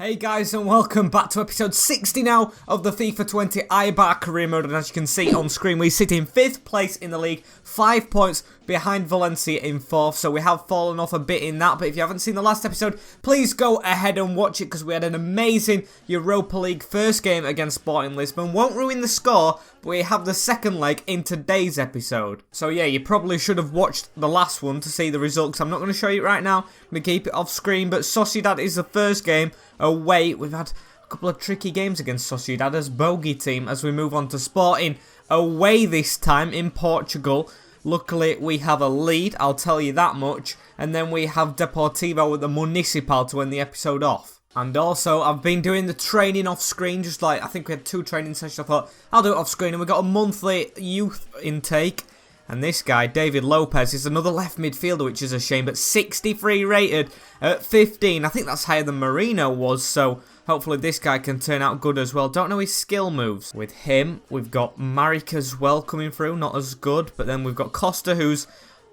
Hey guys, and welcome back to episode 60 now of the FIFA 20 Eibar career mode, and as you can see on screen we sit in 5th place in the league, 5 points behind Valencia in 4th, so we have fallen off a bit in that. But if you haven't seen the last episode, please go ahead and watch it because we had an amazing Europa League first game against Sporting Lisbon. Won't ruin the score, but we have the second leg in today's episode. So yeah, you probably should have watched the last one to see the results. I'm not going to show you right now, I'm going to keep it off screen, but Sociedad is the first game away. We've had a couple of tricky games against Sociedad as bogey team as we move on to Sporting away this time in Portugal. Luckily we have a lead, I'll tell you that much, and then we have Deportivo with the Municipal to end the episode off. And also I've been doing the training off screen, just like I think we had 2 training sessions. I thought I'll do it off screen, and we got a monthly youth intake. And this guy, David Lopez, is another left midfielder, which is a shame, but 63 rated at 15. I think that's higher than Marino was, so hopefully this guy can turn out good as well. Don't know his skill moves. With him, we've got Marek as well coming through, not as good, but then we've got Costa, who's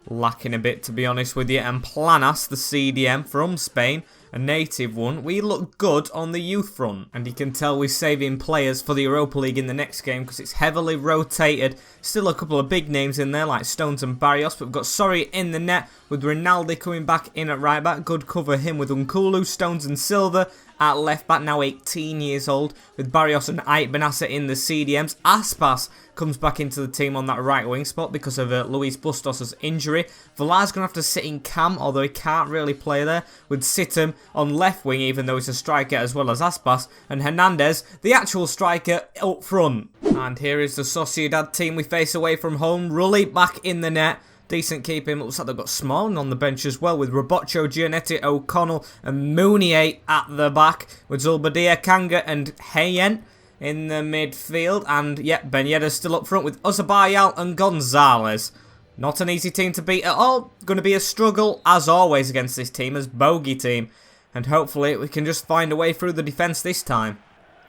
lacking a bit, to be honest with you, and Planas, the CDM from Spain, a native one. We look good on the youth front, and you can tell we're saving players for the Europa League in the next game because it's heavily rotated. Still a couple of big names in there like Stones and Barrios, but we've got Sorry in the net with Ronaldo coming back in at right back. Good cover him with Nkulu, Stones and Silva at left back, now 18 years old, with Barrios and Eibar in the CDMs. Aspas comes back into the team on that right wing spot because of Luis Bustos' injury. Villar's going to have to sit in cam, although he can't really play there, with Situm on left wing, even though he's a striker as well as Aspas, and Hernandez, the actual striker, up front. And here is the Sociedad team we face away from home. Rulli back in the net. Decent keeping. Looks like they've got Smalling on the bench as well, with Robocho, Giannetti, O'Connell and Mounier at the back, with Zulbadia, Kanga and Hayen in the midfield. And yeah, Ben Yedder's still up front with Ozabayal and Gonzalez. Not an easy team to beat at all. Going to be a struggle as always against this team as bogey team, and hopefully we can just find a way through the defence this time.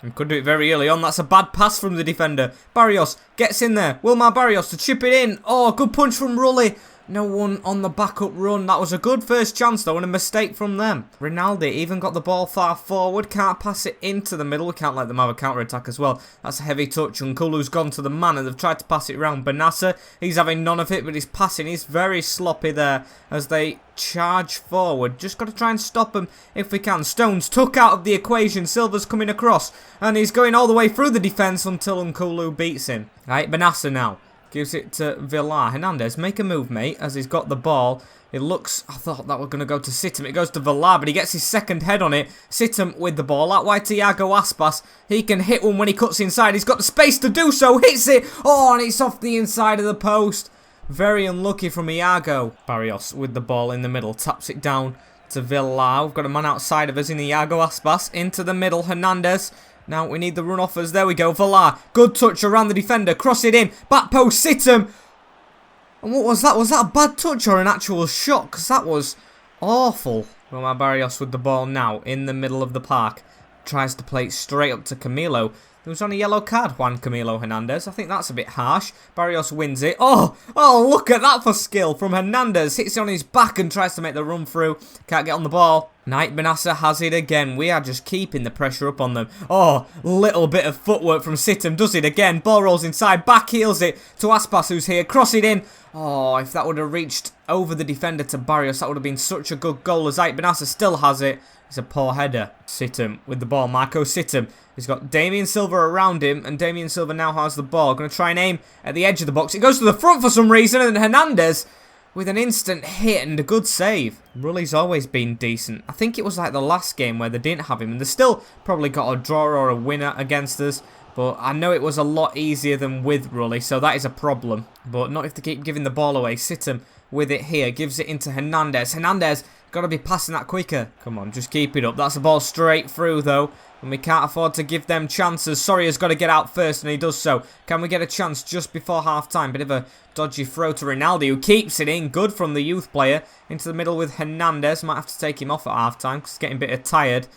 And could do it very early on. That's a bad pass from the defender. Barrios gets in there. Wilmar Barrios to chip it in. Oh, good punch from Rulli. No one on the backup run. That was a good first chance though, and a mistake from them. Ronaldo even got the ball far forward. Can't pass it into the middle. We can't let them have a counter-attack as well. That's a heavy touch. Nkulu's gone to the man and they've tried to pass it around. Benassa, he's having none of it, but his passing is very sloppy there as they charge forward. Just got to try and stop them if we can. Stones took out of the equation. Silva's coming across and he's going all the way through the defence until Nkulu beats him. Right, Benassa now gives it to Villar. Hernandez, make a move, mate, as he's got the ball. It looks, I thought that was going to go to Situm. It goes to Villar, but he gets his second head on it. Situm with the ball. That way Thiago Aspas. He can hit one when he cuts inside. He's got the space to do so. Hits it. Oh, and it's off the inside of the post. Very unlucky from Iago. Barrios with the ball in the middle. Taps it down to Villar. We've got a man outside of us in Iago Aspas. Into the middle, Hernandez. Now we need the run-offers. There we go. Villar. Good touch around the defender. Cross it in. Back post. Situm. And what was that? Was that a bad touch or an actual shot? Because that was awful. Wilmar Barrios with the ball now in the middle of the park. Tries to play it straight up to Camilo. There was on a yellow card, Juan Camilo Hernandez. I think that's a bit harsh. Barrios wins it. Oh, look at that for skill from Hernandez. Hits it on his back and tries to make the run through. Can't get on the ball. Knight Benassa has it again. We are just keeping the pressure up on them. Oh, little bit of footwork from Situm. Does it again. Ball rolls inside. Back heels it to Aspas, who's here. Cross it in. Oh, if that would have reached over the defender to Barrios, that would have been such a good goal. As Benassa still has it. It's a poor header. Situm with the ball. Marco Situm. He's got Damien Silva around him, and Damien Silva now has the ball. Going to try and aim at the edge of the box. It goes to the front for some reason, and Hernandez with an instant hit and a good save. Rulli's always been decent. I think it was like the last game where they didn't have him, and they still probably got a draw or a winner against us. But I know it was a lot easier than with Rulli, so that is a problem. But not if they keep giving the ball away. Situm with it here. Gives it into Hernandez. Hernandez, got to be passing that quicker. Come on, just keep it up. That's a ball straight through, though. And we can't afford to give them chances. Sorry has got to get out first, and he does so. Can we get a chance just before half-time? Bit of a dodgy throw to Ronaldo, who keeps it in. Good from the youth player. Into the middle with Hernandez. Might have to take him off at half-time because he's getting a bit tired.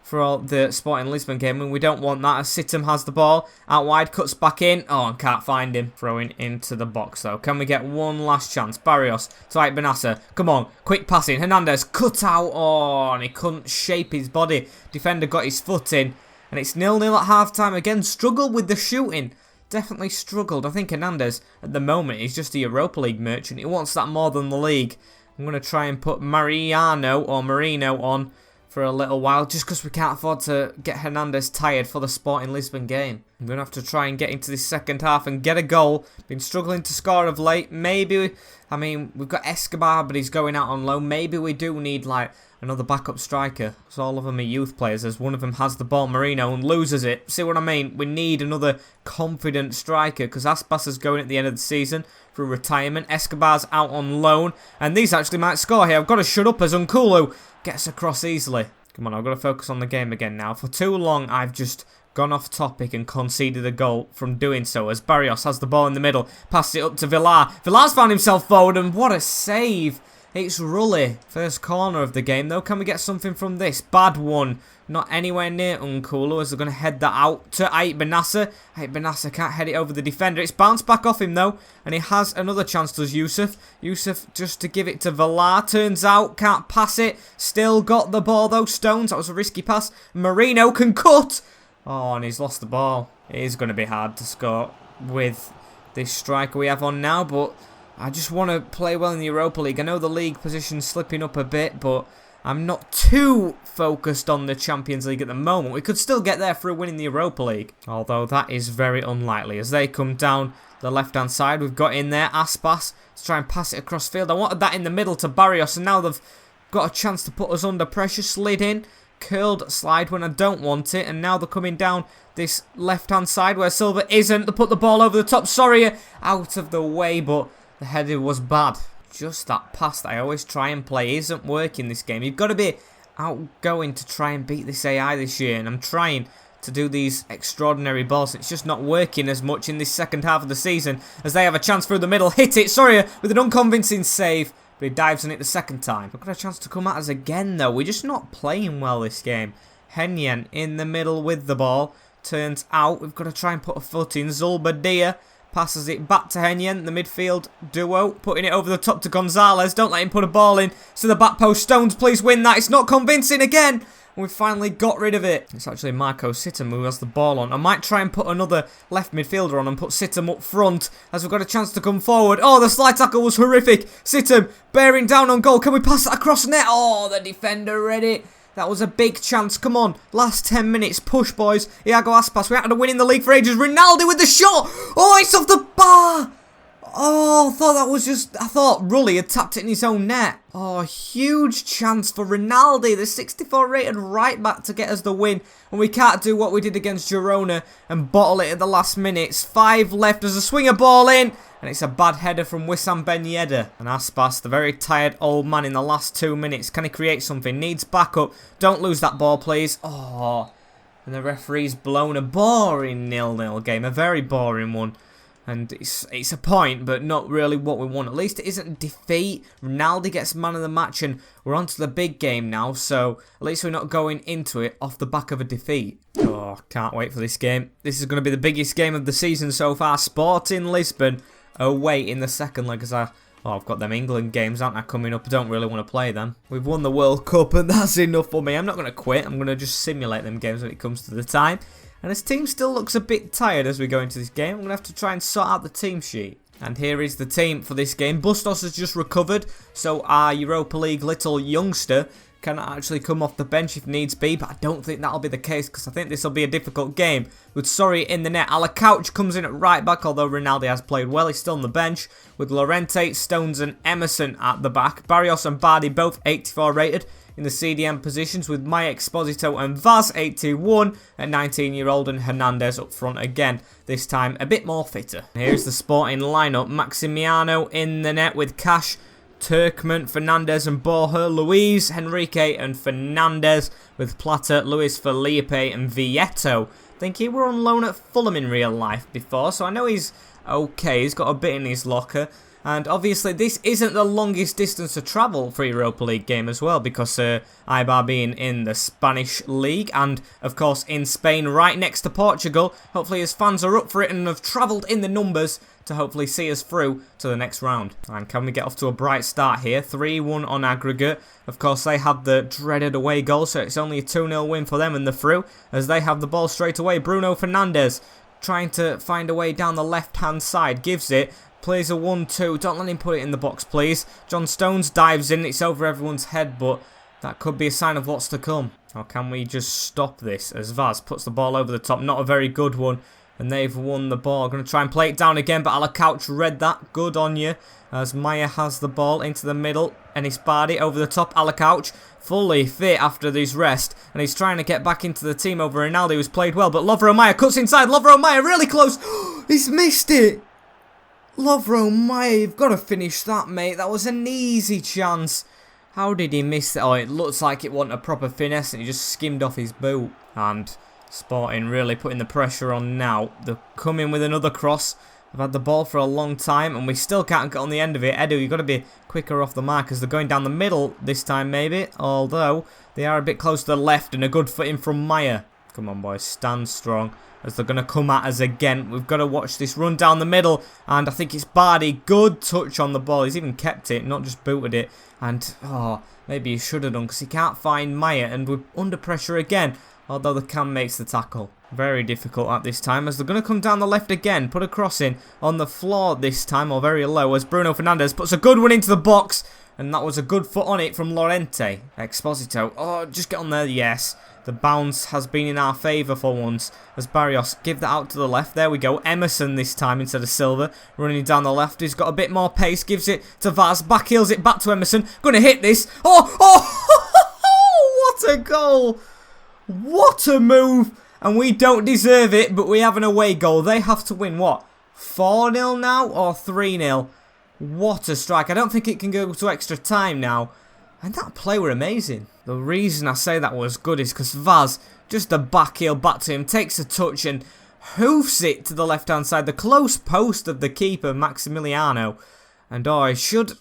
for all the Sporting Lisbon game, and we don't want that as Sittem has the ball. Out wide, cuts back in. Oh, and can't find him. Throwing into the box, though. Can we get one last chance? Barrios to Benassa. Come on, quick passing. Hernandez, cut out. Oh, and he couldn't shape his body. Defender got his foot in. And it's 0-0 at half-time again. Struggled with the shooting. Definitely struggled. I think Hernandez, at the moment, is just a Europa League merchant. He wants that more than the league. I'm going to try and put Marino on for a little while, just because we can't afford to get Hernandez tired for the Sporting Lisbon game. I'm going to have to try and get into this second half and get a goal. Been struggling to score of late. Maybe, I mean, we've got Escobar, but he's going out on loan. Maybe we do need, like, another backup striker. So all of them are youth players, as one of them has the ball, Marino, and loses it. See what I mean? We need another confident striker, because Aspas is going at the end of the season through retirement. Escobar's out on loan, and these actually might score here. I've got to shut up as Nkulu gets across easily. Come on, I've got to focus on the game again now. For too long, I've just gone off topic and conceded a goal from doing so, as Barrios has the ball in the middle. Passed it up to Villar. Villar's found himself forward, and what a save. It's Rulli. First corner of the game, though. Can we get something from this? Bad one. Not anywhere near Nkulu, as they're going to head that out to Benassa. Benassa can't head it over the defender. It's bounced back off him, though. And he has another chance, does Yusuf. Yusuf just to give it to Villar. Turns out, can't pass it. Still got the ball, though. Stones, that was a risky pass. Marino can cut. Oh, and he's lost the ball. It is going to be hard to score with this striker we have on now, but I just want to play well in the Europa League. I know the league position's slipping up a bit, but I'm not too focused on the Champions League at the moment. We could still get there through winning the Europa League, although that is very unlikely. As they come down the left-hand side, we've got in there Aspas to try and pass it across field. I wanted that in the middle to Barrios, and now they've got a chance to put us under pressure. Slid in, curled slide when I don't want it, and now they're coming down this left-hand side where Silva isn't. They put the ball over the top. Sorry, out of the way, but the header was bad. Just that pass that I always try and play isn't working this game. You've got to be outgoing to try and beat this AI this year, and I'm trying to do these extraordinary balls. It's just not working as much in this second half of the season, as they have a chance through the middle. Hit it, sorry, with an unconvincing save, but he dives on it the second time. We've got a chance to come at us again, though. We're just not playing well this game. Henyen in the middle with the ball. Turns out we've got to try and put a foot in. Zulbadia passes it back to Henyen, the midfield duo, putting it over the top to Gonzalez. Don't let him put a ball in. So the back post. Stones, please win that. It's not convincing again. And we finally got rid of it. It's actually Marco Sittem who has the ball on. I might try and put another left midfielder on and put Sittem up front, as we've got a chance to come forward. Oh, the slide tackle was horrific. Sittem bearing down on goal. Can we pass that across net? Oh, the defender read it. That was a big chance. Come on. Last 10 minutes. Push, boys. Iago Aspas. We had to win in the league for ages. Ronaldo with the shot. Oh, it's off the bar. Oh, I thought Rulli had tapped it in his own net. Oh, huge chance for Ronaldo, the 64 rated right back, to get us the win. And we can't do what we did against Girona and bottle it at the last minutes. 5 left. There's a swinger ball in. And it's a bad header from Wissam Ben Yedder. And Aspas, the very tired old man in the last 2 minutes. Can he create something? Needs backup. Don't lose that ball, please. Oh, and the referee's blown a boring 0-0 game. A very boring one. And it's a point, but not really what we want. At least it isn't defeat. Ronaldo gets man of the match, and we're on to the big game now. So at least we're not going into it off the back of a defeat. Oh, can't wait for this game. This is going to be the biggest game of the season so far. Sporting Lisbon away in the second leg, as I've got them England games, aren't I, coming up? I don't really want to play them. We've won the World Cup, and that's enough for me. I'm not going to quit. I'm going to just simulate them games when it comes to the time. And his team still looks a bit tired as we go into this game. I'm going to have to try and sort out the team sheet. And here is the team for this game. Bustos has just recovered, so our Europa League little youngster can actually come off the bench if needs be, but I don't think that'll be the case, because I think this will be a difficult game. With Sorry in the net, Alacouch comes in at right back, although Ronaldo has played well. He's still on the bench, with Llorente, Stones and Emerson at the back. Barrios and Bardi both 84 rated in the CDM positions, with Maya Exposito and Vaz 81 at 19-year-old, and Hernandez up front again, this time a bit more fitter. Here's the Sporting lineup. Maximiano in the net with Cash, Turkman, Fernandez and Borja, Luis, Henrique and Fernandez, with Plata, Luis Felipe and Vieto. I think he were on loan at Fulham in real life before, so I know he's okay. He's got a bit in his locker. And obviously this isn't the longest distance to travel for a Europa League game as well, because Eibar being in the Spanish league and of course in Spain right next to Portugal. Hopefully his fans are up for it and have travelled in the numbers to hopefully see us through to the next round. And can we get off to a bright start here? 3-1 on aggregate. Of course they have the dreaded away goal, so it's only a 2-0 win for them and they're through as they have the ball straight away. Bruno Fernandes trying to find a way down the left hand side, gives it. Plays a 1-2, don't let him put it in the box please. John Stones dives in, it's over everyone's head, but that could be a sign of what's to come. Or can we just stop this as Vaz puts the ball over the top, not a very good one. And they've won the ball, going to try and play it down again, but Alacouch read that, good on you. As Maya has the ball into the middle, Enis Bardi over the top, Alacouch fully fit after this rest. And he's trying to get back into the team over Ronaldo, who's played well, but Lovro Maya cuts inside, Lovro Maya really close, he's missed it. Lovro Maya, you've got to finish that, mate. That was an easy chance. How did he miss that? Oh, it looks like it wasn't a proper finesse and he just skimmed off his boot. And Sporting really putting the pressure on now. They're coming with another cross. They've had the ball for a long time and we still can't get on the end of it. Edu, you've got to be quicker off the mark as they're going down the middle this time maybe. Although they are a bit close to the left and a good foot in from Maya. Come on boys, stand strong. As they're going to come at us again. We've got to watch this run down the middle. And I think it's Bardi. Good touch on the ball. He's even kept it, not just booted it. And, oh, maybe he should have done because he can't find Maya. And we're under pressure again. Although the Cam makes the tackle. Very difficult at this time. As they're going to come down the left again. Put a cross in on the floor this time. Or very low. As Bruno Fernandes puts a good one into the box. And that was a good foot on it from Lorente. Exposito. Oh, just get on there. Yes. The bounce has been in our favour for once. As Barrios give that out to the left. There we go. Emerson this time instead of Silva. Running down the left. He's got a bit more pace. Gives it to Vaz. Backheels it back to Emerson. Going to hit this. Oh, oh, what a goal. What a move. And we don't deserve it, but we have an away goal. They have to win, what? 4-0 now or 3-0? What a strike. I don't think it can go to extra time now. And that play were amazing. The reason I say that was good is because Vaz, just a back heel back to him, takes a touch and hoofs it to the left-hand side. The close post of the keeper, Maximiliano. And oh, he should,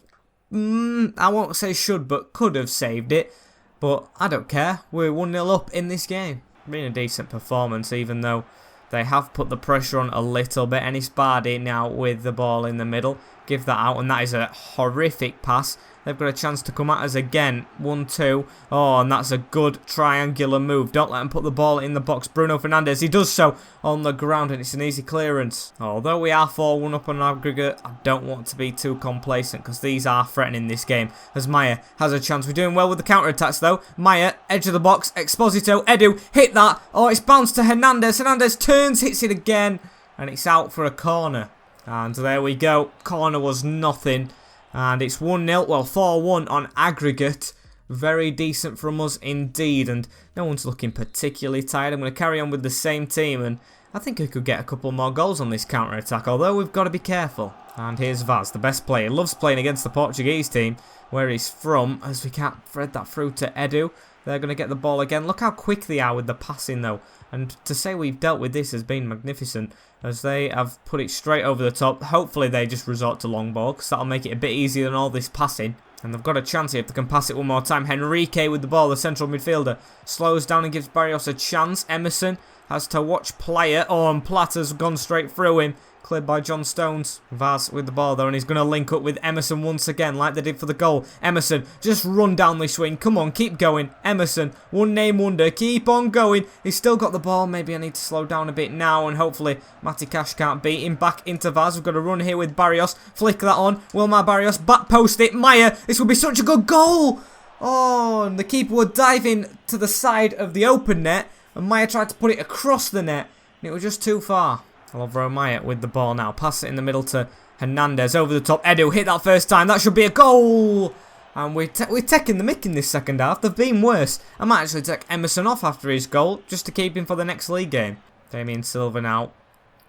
I won't say should, but could have saved it. But I don't care. We're 1-0 up in this game. Been a decent performance, even though they have put the pressure on a little bit. Enis Bardi now with the ball in the middle. Give that out, and that is a horrific pass. They've got a chance to come at us again. 1-2. Oh, and that's a good triangular move. Don't let them put the ball in the box. Bruno Fernandes, he does so on the ground, and it's an easy clearance. Although we are 4-1 up on aggregate, I don't want to be too complacent because these are threatening this game. As Maya has a chance. We're doing well with the counter-attacks, though. Maya, edge of the box. Exposito, Edu, hit that. Oh, it's bounced to Hernandez. Hernandez turns, hits it again, and it's out for a corner. And there we go. Corner was nothing. And it's 1-0, well 4-1 on aggregate. Very decent from us indeed. And no one's looking particularly tired. I'm going to carry on with the same team. And I think we could get a couple more goals on this counter-attack. Although we've got to be careful. And here's Vaz, the best player. Loves playing against the Portuguese team. Where he's from. As we can't thread that through to Edu. They're going to get the ball again. Look how quick they are with the passing though. And to say we've dealt with this has been magnificent. As they have put it straight over the top. Hopefully they just resort to long ball. Because that'll make it a bit easier than all this passing. And they've got a chance here if they can pass it one more time. Henrique with the ball, the central midfielder. Slows down and gives Barrios a chance. Emerson has to watch player. Oh, and Platter's gone straight through him. Cleared by John Stones. Vaz with the ball though, and he's going to link up with Emerson once again like they did for the goal. Emerson, just run down this swing. Come on, keep going. Emerson, one name wonder. Keep on going. He's still got the ball. Maybe I need to slow down a bit now, and hopefully Matty Cash can't beat him. Back into Vaz. We've got a run here with Barrios. Flick that on. Wilmar Barrios, back post it. Maya, this will be such a good goal. Oh, and the keeper would dive in to the side of the open net, and Maya tried to put it across the net, and it was just too far. Lovro Maya with the ball now. Pass it in the middle to Hernandez. Over the top. Edu hit that first time. That should be a goal. And we're taking the mick in this second half. They've been worse. I might actually take Emerson off after his goal just to keep him for the next league game. Damien Silva now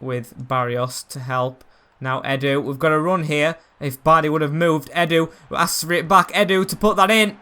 with Barrios to help. Now Edu. We've got a run here. If Bardi would have moved. Edu asks for it back. Edu to put that in.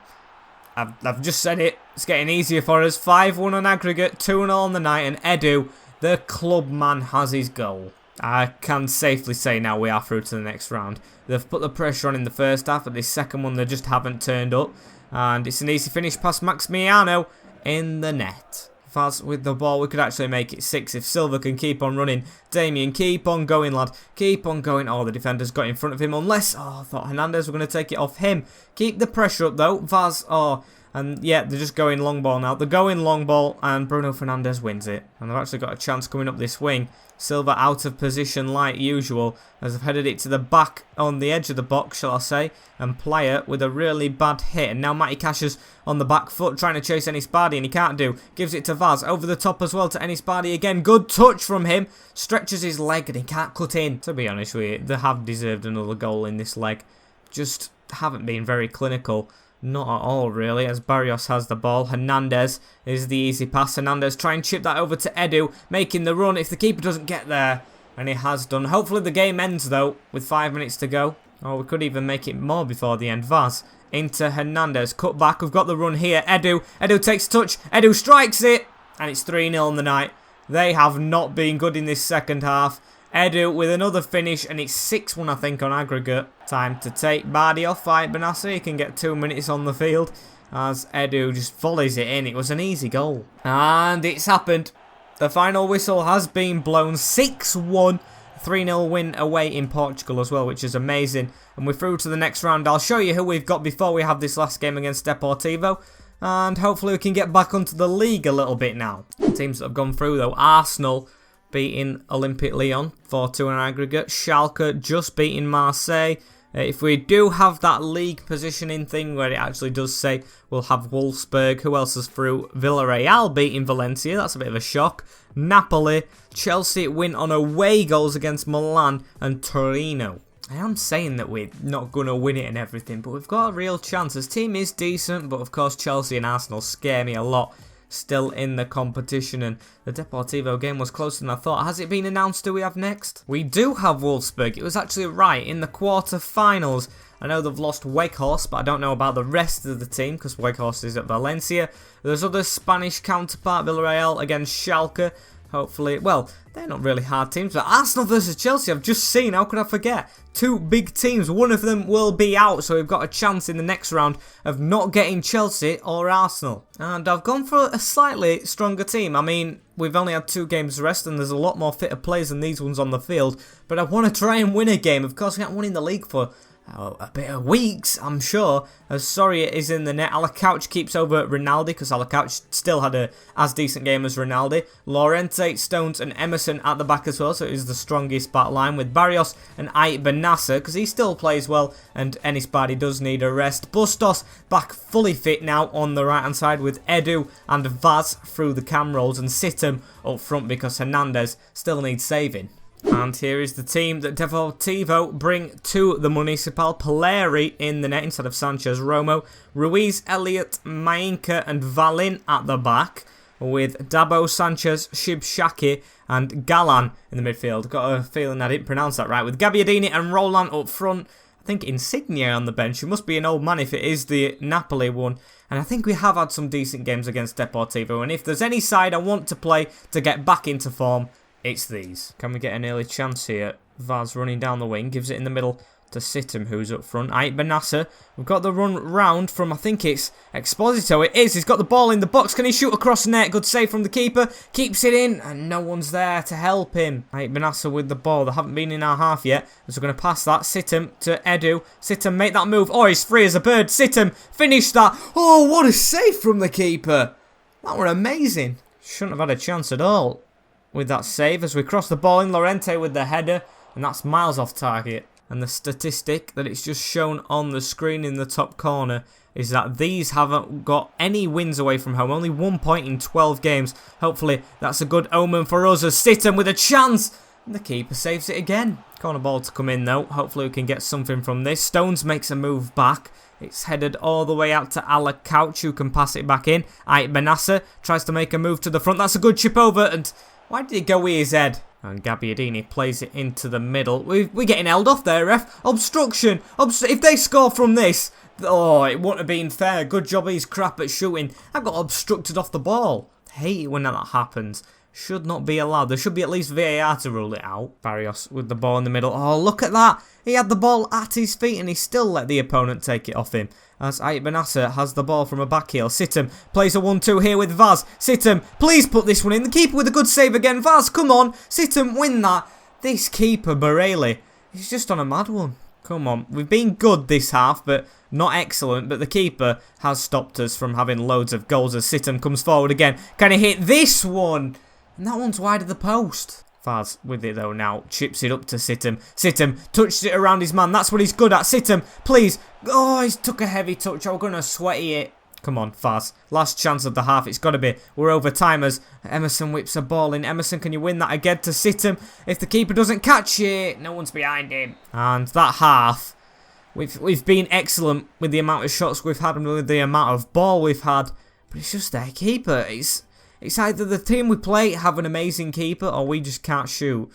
I've just said it. It's getting easier for us. 5-1 on aggregate. 2-0 on the night. And Edu, the club man, has his goal. I can safely say now we are through to the next round. They've put the pressure on in the first half, but this second one they just haven't turned up. And it's an easy finish past Maximiano in the net. Vaz with the ball, we could actually make it 6 if Silva can keep on running. Damien, keep on going, lad. Keep on going. Oh, the defender's got in front of him, unless... Oh, I thought Hernandez were going to take it off him. Keep the pressure up, though. Vaz, oh... And yeah, they're just going long ball now. They're going long ball, and Bruno Fernandes wins it. And they've actually got a chance coming up this wing. Silva out of position like usual, as they've headed it to the back on the edge of the box, shall I say. And Player with a really bad hit. And now Matty Cash is on the back foot trying to chase Enis Bardi, and he can't do. Gives it to Vaz. Over the top as well to Enis Bardi again. Good touch from him. Stretches his leg, and he can't cut in. To be honest with you, they have deserved another goal in this leg. Just haven't been very clinical. Not at all, really, as Barrios has the ball. Hernandez is the easy pass. Hernandez try and chip that over to Edu, making the run if the keeper doesn't get there. And he has done. Hopefully the game ends, though, with 5 minutes to go. Or we could even make it more before the end. Vaz into Hernandez. Cut back. We've got the run here. Edu. Edu takes touch. Edu strikes it. And it's 3-0 in the night. They have not been good in this second half. Edu with another finish, and it's 6-1, I think, on aggregate. Time to take Bardi off. Fight Benassi. He can get 2 minutes on the field as Edu just volleys it in. It was an easy goal. And it's happened. The final whistle has been blown. 6-1. 3-0 win away in Portugal as well, which is amazing. And we're through to the next round. I'll show you who we've got before we have this last game against Deportivo. And hopefully we can get back onto the league a little bit now. The teams that have gone through, though. Arsenal beating Olympique Lyon 4-2 on aggregate. Schalke just beating Marseille. If we do have that league positioning thing where it actually does say we'll have Wolfsburg. Who else is through? Villarreal beating Valencia. That's a bit of a shock. Napoli. Chelsea win on away goals against Milan and Torino. I am saying that we're not going to win it and everything, but we've got a real chance. This team is decent, but of course Chelsea and Arsenal scare me a lot. Still in the competition, and the Deportivo game was closer than I thought. Has it been announced who we have next? We do have Wolfsburg. It was actually right in the quarter-finals. I know they've lost Weghorst, but I don't know about the rest of the team because Weghorst is at Valencia. There's other Spanish counterpart, Villarreal against Schalke. Hopefully, well, they're not really hard teams, but Arsenal versus Chelsea, I've just seen, how could I forget? 2 big teams, one of them will be out, so we've got a chance in the next round of not getting Chelsea or Arsenal. And I've gone for a slightly stronger team. I mean, we've only had 2 games rest, and there's a lot more fitter players than these ones on the field, but I want to try and win a game. Of course, we haven't won in the league for a bit of weeks, I'm sure. As Soria is in the net. Alacouch keeps over Rinaldi because Alacouch still had a as decent game as Rinaldi. Lorente, Stones and Emerson at the back as well, so it is the strongest back line with Barrios and Eibar because he still plays well, and Enis Bardi does need a rest. Bustos back fully fit now on the right hand side with Edu and Vaz through the cam rolls, and Situm up front because Hernandez still needs saving. And here is the team that Deportivo bring to the Municipal. Peleri in the net instead of Sanchez. Romo, Ruiz, Elliott, Mainka and Valin at the back. With Dabo, Sanchez, Shibshaki and Galan in the midfield. Got a feeling I didn't pronounce that right. With Gabbiadini and Roland up front. I think Insigne on the bench. He must be an old man if it is the Napoli one. And I think we have had some decent games against Deportivo. And if there's any side I want to play to get back into form, it's these. Can we get an early chance here? Vaz running down the wing. Gives it in the middle to Situm, who's up front. Benasser. We've got the run round from, I think it's Exposito. It is. He's got the ball in the box. Can he shoot across net? Good save from the keeper. Keeps it in. And no one's there to help him. Benasser with the ball. They haven't been in our half yet. So we're going to pass that. Situm to Edu. Situm, make that move. Oh, he's free as a bird. Situm, finish that. Oh, what a save from the keeper. That were amazing. Shouldn't have had a chance at all with that save as we cross the ball in. Lorente with the header, and that's miles off target. And the statistic that it's just shown on the screen in the top corner is that these haven't got any wins away from home. Only 1 point in 12 games. Hopefully that's a good omen for us as Situm with a chance. And the keeper saves it again. Corner ball to come in though. Hopefully we can get something from this. Stones makes a move back. It's headed all the way out to Alacouch, who can pass it back in. Benasser tries to make a move to the front. That's a good chip over, and why did he go with his head? And Gabbiadini plays it into the middle. We're getting held off there, ref. Obstruction. If they score from this, oh, it wouldn't have been fair. Good job he's crap at shooting. I got obstructed off the ball. I hate it when that happens. should not be allowed. There should be at least VAR to rule it out. Barrios with the ball in the middle. Oh, look at that. He had the ball at his feet and he still let the opponent take it off him. As Eibar has the ball from a back heel. Sittem plays a 1-2 here with Vaz. Sittem, please put this one in. The keeper with a good save again. Vaz, come on. Sittem, win that. This keeper, Barelli, he's just on a mad one. Come on. We've been good this half, but not excellent. But the keeper has stopped us from having loads of goals as Sittem comes forward again. Can he hit this one? And that one's wide of the post. Vaz with it though now. Chips it up to Sittem. Sittem touched it around his man. That's what he's good at. Sittem, please. Oh, he's took a heavy touch. I'm going to sweaty it. Come on, Vaz. Last chance of the half. It's got to be. We're over time as Emerson whips a ball in. Emerson, can you win that again to Sittem? If the keeper doesn't catch it, no one's behind him. And that half, we've been excellent with the amount of shots we've had and with the amount of ball we've had. But it's just their keeper. It's either the team we play have an amazing keeper or we just can't shoot.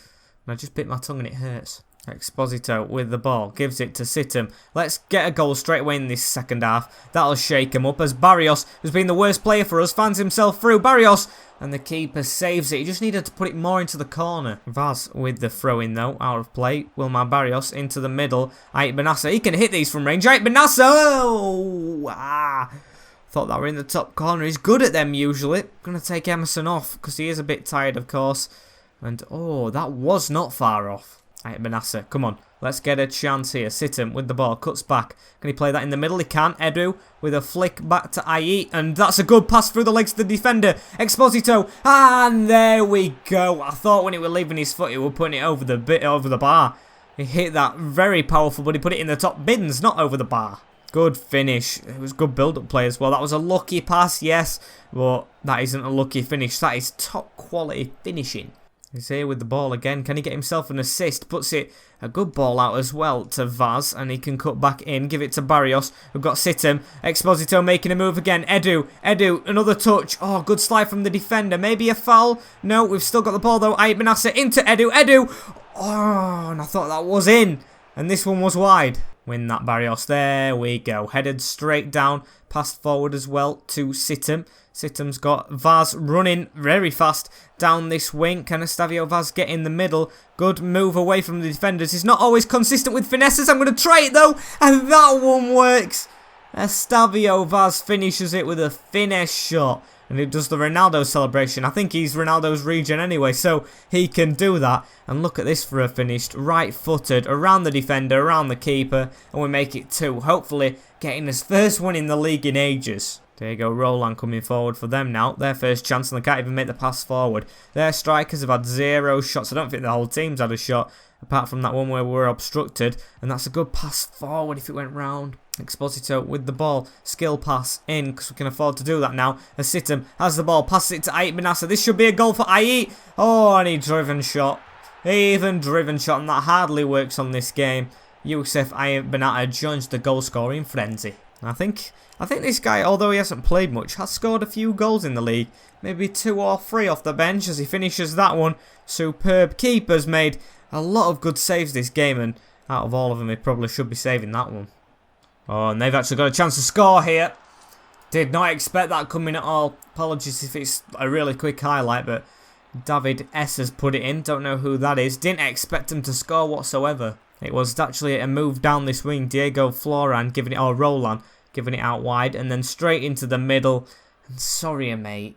And I just bit my tongue and it hurts. Exposito with the ball. Gives it to Sittem. Let's get a goal straight away in this second half. That'll shake him up as Barrios, who's been the worst player for us, finds himself through. Barrios! And the keeper saves it. He just needed to put it more into the corner. Vaz with the throw-in though. Out of play. Wilmar Barrios into the middle. Eibar. He can hit these from range. Eibar! Oh! Ah! Thought that were in the top corner. He's good at them usually. Going to take Emerson off because he is a bit tired, of course. And oh, that was not far off. Eibar, come on. Let's get a chance here. Sittem with the ball. Cuts back. Can he play that in the middle? He can. Edu with a flick back to IE. And that's a good pass through the legs of the defender. Exposito. And there we go. I thought when he was leaving his foot, he was putting it over the bar. He hit that very powerful, but he put it in the top bins, not over the bar. Good finish. It was good build-up play as well. That was a lucky pass, yes. But that isn't a lucky finish. That is top quality finishing. He's here with the ball again. Can he get himself an assist? Puts it a good ball out as well to Vaz. And he can cut back in. Give it to Barrios. We've got Sittem. Exposito making a move again. Edu, another touch. Oh, good slide from the defender. Maybe a foul. No, we've still got the ball though. Eibar into Edu. Oh, and I thought that was in. And this one was wide. Win that, Barrios. There we go. Headed straight down. Passed forward as well to Sittem. Sittem's got Vaz running very fast down this wing. Can Estavio Vaz get in the middle? Good move away from the defenders. He's not always consistent with finesses. I'm going to try it though. And that one works. Estavio Vaz finishes it with a finesse shot. And he does the Ronaldo celebration. I think he's Ronaldo's regen anyway, so he can do that. And look at this for a finish. Right-footed, around the defender, around the keeper. And we make it 2. Hopefully getting his first one in the league in ages. There you go, Roland coming forward for them now. Their first chance, and they can't even make the pass forward. Their strikers have had 0 shots. I don't think the whole team's had a shot, apart from that one where we were obstructed. And that's a good pass forward if it went round. Exposito with the ball. Skill pass in, because we can afford to do that now. As Sittem has the ball, passes it to Eibar. This should be a goal for IE. Oh, and he driven shot. Even driven shot, and that hardly works on this game. Youssef Eibar joins the goal scoring frenzy. I think this guy, although he hasn't played much, has scored a few goals in the league. Maybe 2 or 3 off the bench as he finishes that one. Superb. Keeper's made a lot of good saves this game, and out of all of them, he probably should be saving that one. Oh, and they've actually got a chance to score here. Did not expect that coming at all. Apologies if it's a really quick highlight, but David S has put it in. Don't know who that is. Didn't expect him to score whatsoever. It was actually a move down this wing. Diego Floran giving it, or Roland giving it out wide, and then straight into the middle. And sorry, mate.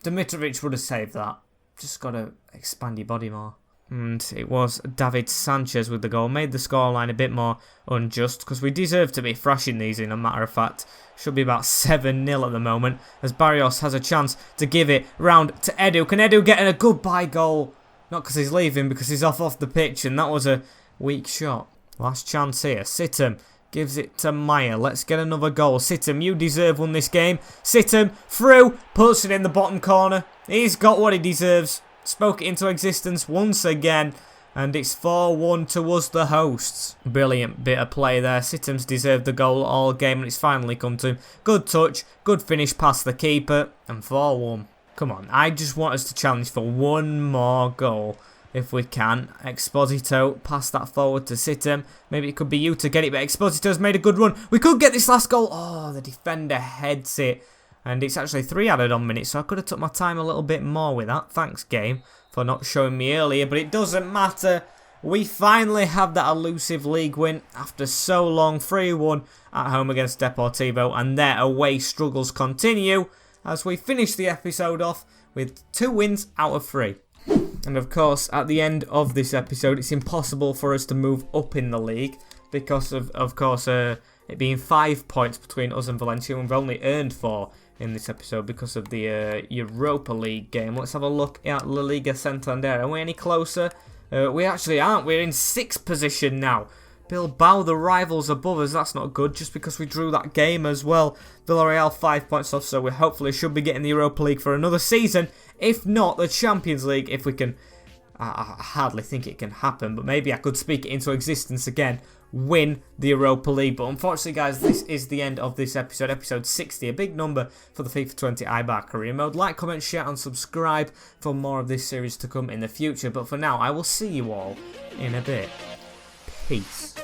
Dimitrovic would have saved that. Just got to expand your body more. And it was David Sanchez with the goal. Made the scoreline a bit more unjust, because we deserve to be thrashing these in, a matter of fact. Should be about 7-0 at the moment, as Barrios has a chance to give it round to Edu. Can Edu get a goodbye goal? Not because he's leaving, because he's off the pitch, and that was a weak shot. Last chance here. Sittem gives it to Meyer. Let's get another goal. Sittem, you deserve one this game. Sittem, through, puts it in the bottom corner. He's got what he deserves. Spoke it into existence once again. And it's 4-1 to us, the hosts. Brilliant bit of play there. Sittem's deserved the goal all game, and it's finally come to him. Good touch, good finish past the keeper, and 4-1. Come on, I just want us to challenge for one more goal. If we can. Exposito, pass that forward to Sittem. Maybe it could be you to get it, but Exposito's made a good run. We could get this last goal. Oh, the defender heads it. And it's actually 3 added on minutes, so I could have took my time a little bit more with that. Thanks, game, for not showing me earlier, but it doesn't matter. We finally have that elusive league win after so long. 3-1 at home against Deportivo, and their away struggles continue as we finish the episode off with 2 wins out of 3. And of course, at the end of this episode, it's impossible for us to move up in the league because of course, it being 5 points between us and Valencia, and we've only earned 4 in this episode because of the Europa League game. Let's have a look at La Liga Santander. Are we any closer? We actually aren't. We're in 6th position now. Bilbao, the rivals above us, that's not good, just because we drew that game as well. Villarreal 5 points off, so we hopefully should be getting the Europa League for another season. If not, the Champions League, if we can... I hardly think it can happen, but maybe I could speak it into existence again. Win the Europa League. But unfortunately, guys, this is the end of this episode. Episode 60, a big number for the FIFA 20 Eibar career mode. Like, comment, share, and subscribe for more of this series to come in the future. But for now, I will see you all in a bit. Peace.